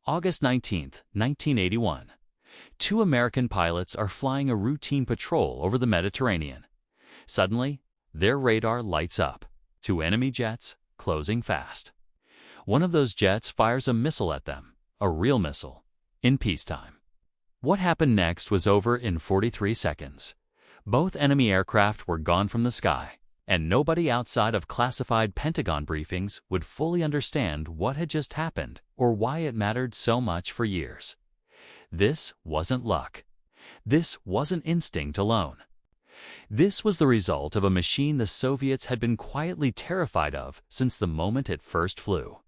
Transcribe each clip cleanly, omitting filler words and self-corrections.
August 19, 1981. Two American pilots are flying a routine patrol over the Mediterranean. Suddenly, their radar lights up. Two enemy jets closing fast. One of those jets fires a missile at them, a real missile, in peacetime. What happened next was over in 43 seconds. Both enemy aircraft were gone from the sky, and nobody outside of classified Pentagon briefings would fully understand what had just happened or why it mattered so much for years. This wasn't luck. This wasn't instinct alone. This was the result of a machine the Soviets had been quietly terrified of since the moment it first flew.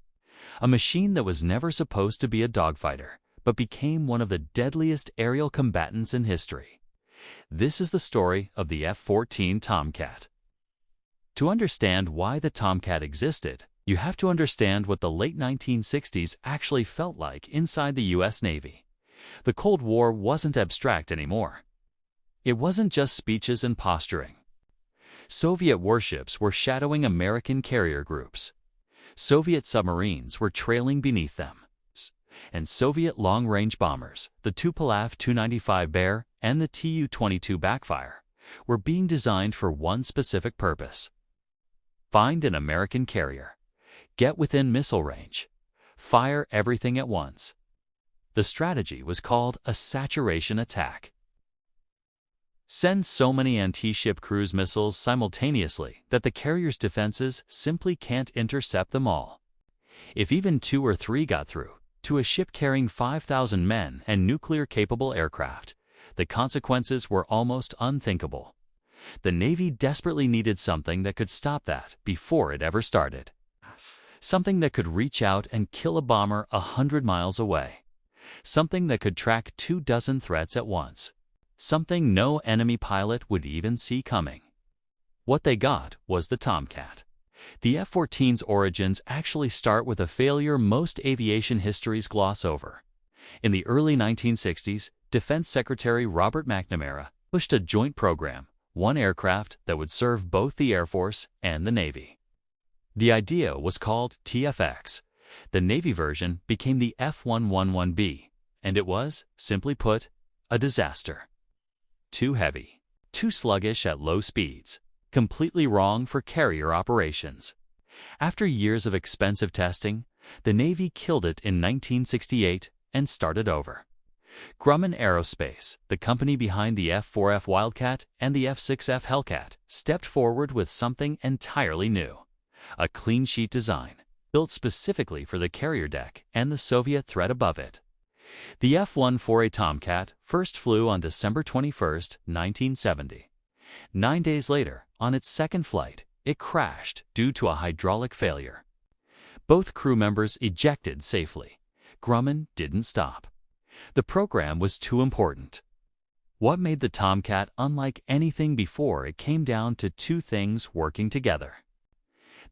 A machine that was never supposed to be a dogfighter, but became one of the deadliest aerial combatants in history. This is the story of the F-14 Tomcat. To understand why the Tomcat existed, you have to understand what the late 1960s actually felt like inside the U.S. Navy. The Cold War wasn't abstract anymore. It wasn't just speeches and posturing. Soviet warships were shadowing American carrier groups. Soviet submarines were trailing beneath them. And Soviet long-range bombers, the Tupolev Tu-95 Bear and the Tu-22 Backfire, were being designed for one specific purpose: find an American carrier, get within missile range, fire everything at once. The strategy was called a saturation attack. Send so many anti-ship cruise missiles simultaneously that the carrier's defenses simply can't intercept them all. If even 2 or 3 got through, to a ship carrying 5,000 men and nuclear-capable aircraft, the consequences were almost unthinkable. The Navy desperately needed something that could stop that before it ever started. Something that could reach out and kill a bomber 100 miles away. Something that could track 24 threats at once. Something no enemy pilot would even see coming. What they got was the Tomcat. The F-14's origins actually start with a failure most aviation histories gloss over. In the early 1960s, Defense Secretary Robert McNamara pushed a joint program, one aircraft that would serve both the Air Force and the Navy. The idea was called TFX. The Navy version became the F-111B, and it was, simply put, a disaster. Too heavy, too sluggish at low speeds, completely wrong for carrier operations. After years of expensive testing, the Navy killed it in 1968 and started over. Grumman Aerospace, the company behind the F-4F Wildcat and the F-6F Hellcat, stepped forward with something entirely new. A clean sheet design, built specifically for the carrier deck and the Soviet threat above it. The F-14A Tomcat first flew on December 21, 1970. 9 days later, on its second flight, it crashed due to a hydraulic failure. Both crew members ejected safely. Grumman didn't stop. The program was too important. What made the Tomcat unlike anything before it came down to 2 things working together.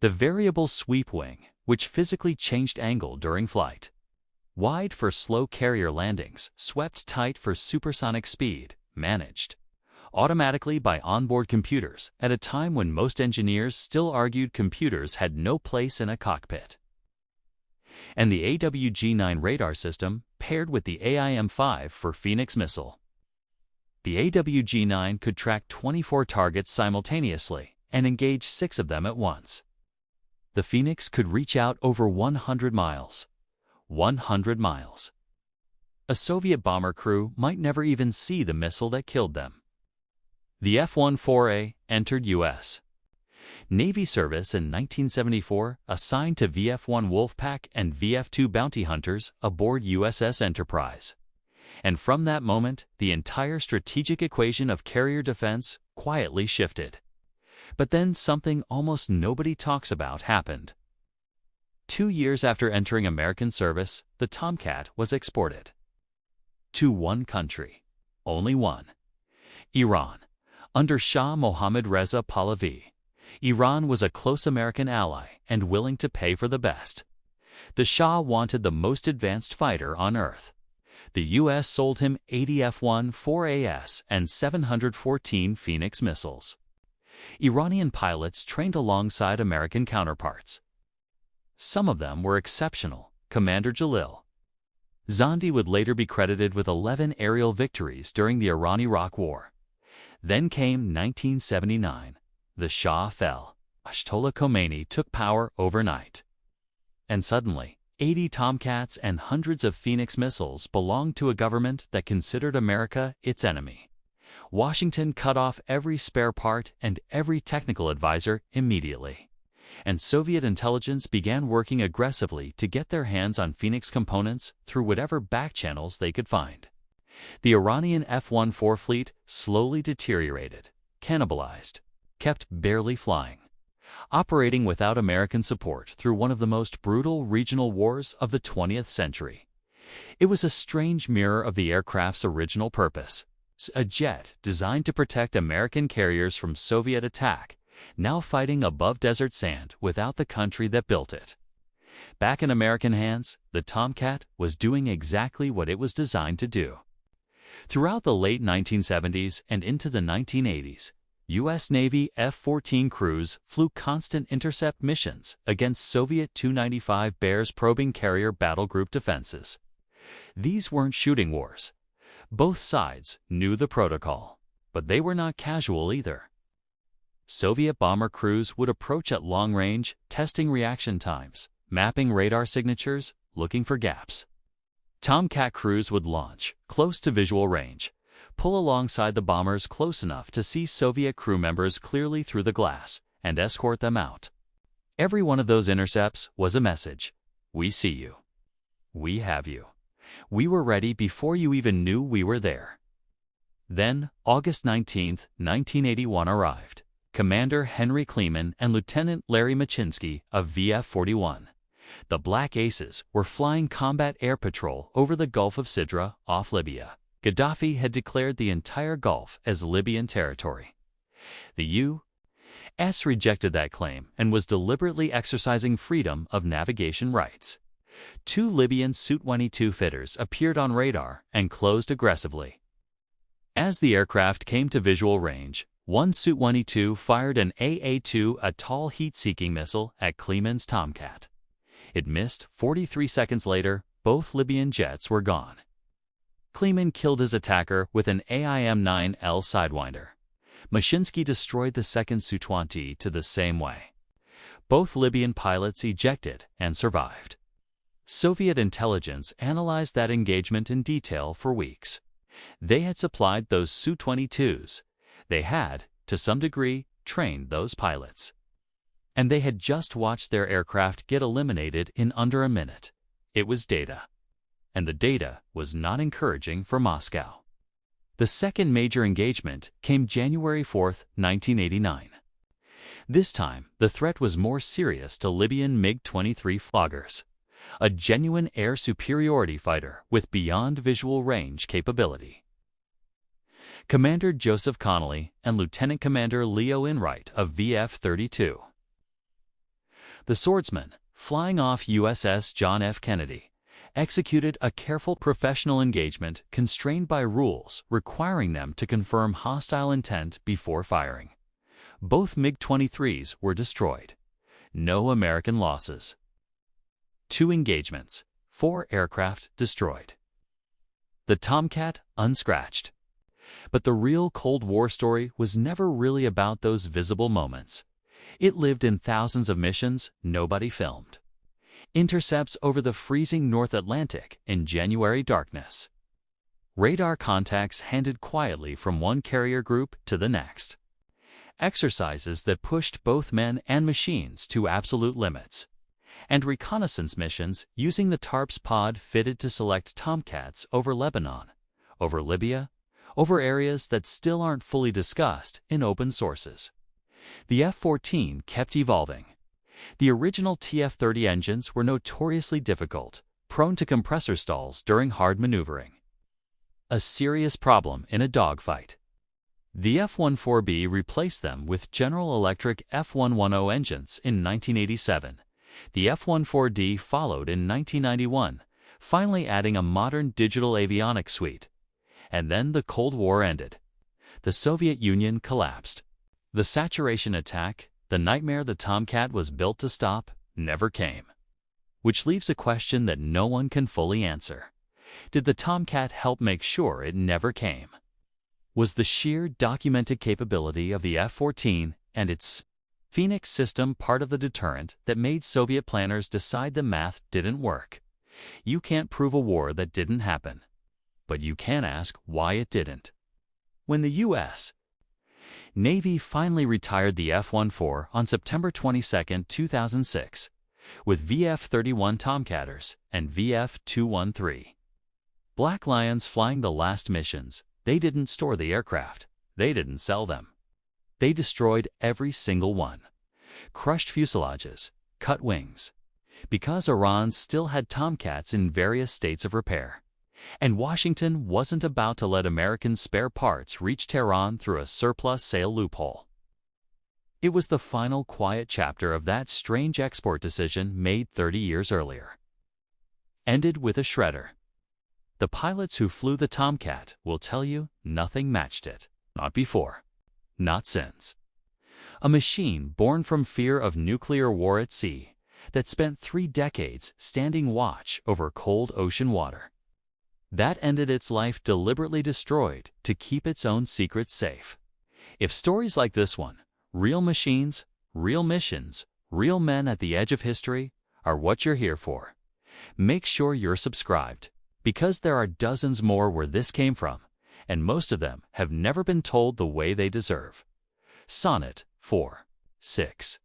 The variable sweep wing, which physically changed angle during flight. Wide for slow carrier landings, swept tight for supersonic speed, managed automatically by onboard computers at a time when most engineers still argued computers had no place in a cockpit. And the AWG-9 radar system paired with the AIM-5 for Phoenix missile. The AWG-9 could track 24 targets simultaneously and engage 6 of them at once. The Phoenix could reach out over 100 miles. 100 miles. A Soviet bomber crew might never even see the missile that killed them. The F-14A entered U.S. Navy service in 1974, assigned to VF-1 Wolfpack and VF-2 bounty hunters aboard USS Enterprise. And from that moment, the entire strategic equation of carrier defense quietly shifted. But then something almost nobody talks about happened. 2 years after entering American service, the Tomcat was exported. To one country. Only one. Iran. Under Shah Mohammad Reza Pahlavi. Iran was a close American ally and willing to pay for the best. The Shah wanted the most advanced fighter on Earth. The U.S. sold him 80 F-14As and 714 Phoenix missiles. Iranian pilots trained alongside American counterparts. Some of them were exceptional. Commander Jalil. Zandi would later be credited with 11 aerial victories during the Iran-Iraq War. Then came 1979. The Shah fell. Ayatollah Khomeini took power overnight. And suddenly, 80 Tomcats and hundreds of Phoenix missiles belonged to a government that considered America its enemy. Washington cut off every spare part and every technical advisor immediately. And Soviet intelligence began working aggressively to get their hands on Phoenix components through whatever back channels they could find. The Iranian F-14 fleet slowly deteriorated, cannibalized, kept barely flying, operating without American support through one of the most brutal regional wars of the 20th century. It was a strange mirror of the aircraft's original purpose, a jet designed to protect American carriers from Soviet attack, now fighting above desert sand without the country that built it. Back in American hands, the Tomcat was doing exactly what it was designed to do. Throughout the late 1970s and into the 1980s, U.S. Navy F-14 crews flew constant intercept missions against Soviet Tu-95 Bears probing carrier battle group defenses. These weren't shooting wars. Both sides knew the protocol, but they were not casual either. Soviet bomber crews would approach at long range, testing reaction times, mapping radar signatures, looking for gaps. Tomcat crews would launch, close to visual range, pull alongside the bombers close enough to see Soviet crew members clearly through the glass, and escort them out. Every one of those intercepts was a message. We see you. We have you. We were ready before you even knew we were there. Then, August 19, 1981 arrived. Commander Henry Kleeman and Lieutenant Larry Machinsky of VF-41. The Black Aces were flying combat air patrol over the Gulf of Sidra off Libya. Gaddafi had declared the entire Gulf as Libyan territory. The U.S. rejected that claim and was deliberately exercising freedom of navigation rights. 2 Libyan Su-22 fitters appeared on radar and closed aggressively. As the aircraft came to visual range, one Su-22 fired an AA-2, a tall heat-seeking missile, at Kleeman's Tomcat. It missed. 43 seconds later, both Libyan jets were gone. Kleeman killed his attacker with an AIM-9L Sidewinder. Machinsky destroyed the second Su-22 the same way. Both Libyan pilots ejected and survived. Soviet intelligence analyzed that engagement in detail for weeks. They had supplied those Su-22s. They had, to some degree, trained those pilots. And they had just watched their aircraft get eliminated in under a minute. It was data. And the data was not encouraging for Moscow. The second major engagement came January 4, 1989. This time, the threat was more serious to Libyan MiG-23 floggers, a genuine air superiority fighter with beyond visual range capability. Commander Joseph Connolly and Lieutenant Commander Leo Enright of VF-32. The swordsmen, flying off USS John F. Kennedy, executed a careful professional engagement constrained by rules requiring them to confirm hostile intent before firing. Both MiG-23s were destroyed. No American losses. 2 engagements, 4 aircraft destroyed. The Tomcat unscratched. But the real Cold War story was never really about those visible moments. It lived in thousands of missions nobody filmed. Intercepts over the freezing North Atlantic in January darkness. Radar contacts handed quietly from one carrier group to the next. Exercises that pushed both men and machines to absolute limits. And reconnaissance missions using the TARPS pod fitted to select Tomcats over Lebanon, over Libya, over areas that still aren't fully discussed in open sources. The F-14 kept evolving. The original TF-30 engines were notoriously difficult, prone to compressor stalls during hard maneuvering. A serious problem in a dogfight. The F-14B replaced them with General Electric F-110 engines in 1987. The F-14D followed in 1991, finally adding a modern digital avionics suite. And then the Cold War ended. The Soviet Union collapsed. The saturation attack, the nightmare the Tomcat was built to stop, never came. Which leaves a question that no one can fully answer. Did the Tomcat help make sure it never came? Was the sheer documented capability of the F-14 and its Phoenix system part of the deterrent that made Soviet planners decide the math didn't work? You can't prove a war that didn't happen, but you can ask why it didn't. When the U.S. Navy finally retired the F-14 on September 22, 2006, with VF-31 Tomcatters and VF-213 Black Lions flying the last missions, they didn't store the aircraft. They didn't sell them. They destroyed every single one. Crushed fuselages, cut wings. Because Iran still had Tomcats in various states of repair. And Washington wasn't about to let American spare parts reach Tehran through a surplus sale loophole. It was the final quiet chapter of that strange export decision made 30 years earlier. Ended with a shredder. The pilots who flew the Tomcat will tell you nothing matched it. Not before. Not since. A machine born from fear of nuclear war at sea that spent 3 decades standing watch over cold ocean water. That ended its life deliberately destroyed to keep its own secrets safe. If stories like this one, real machines, real missions, real men at the edge of history, are what you're here for, make sure you're subscribed, because there are dozens more where this came from, and most of them have never been told the way they deserve. Sonnet 4:6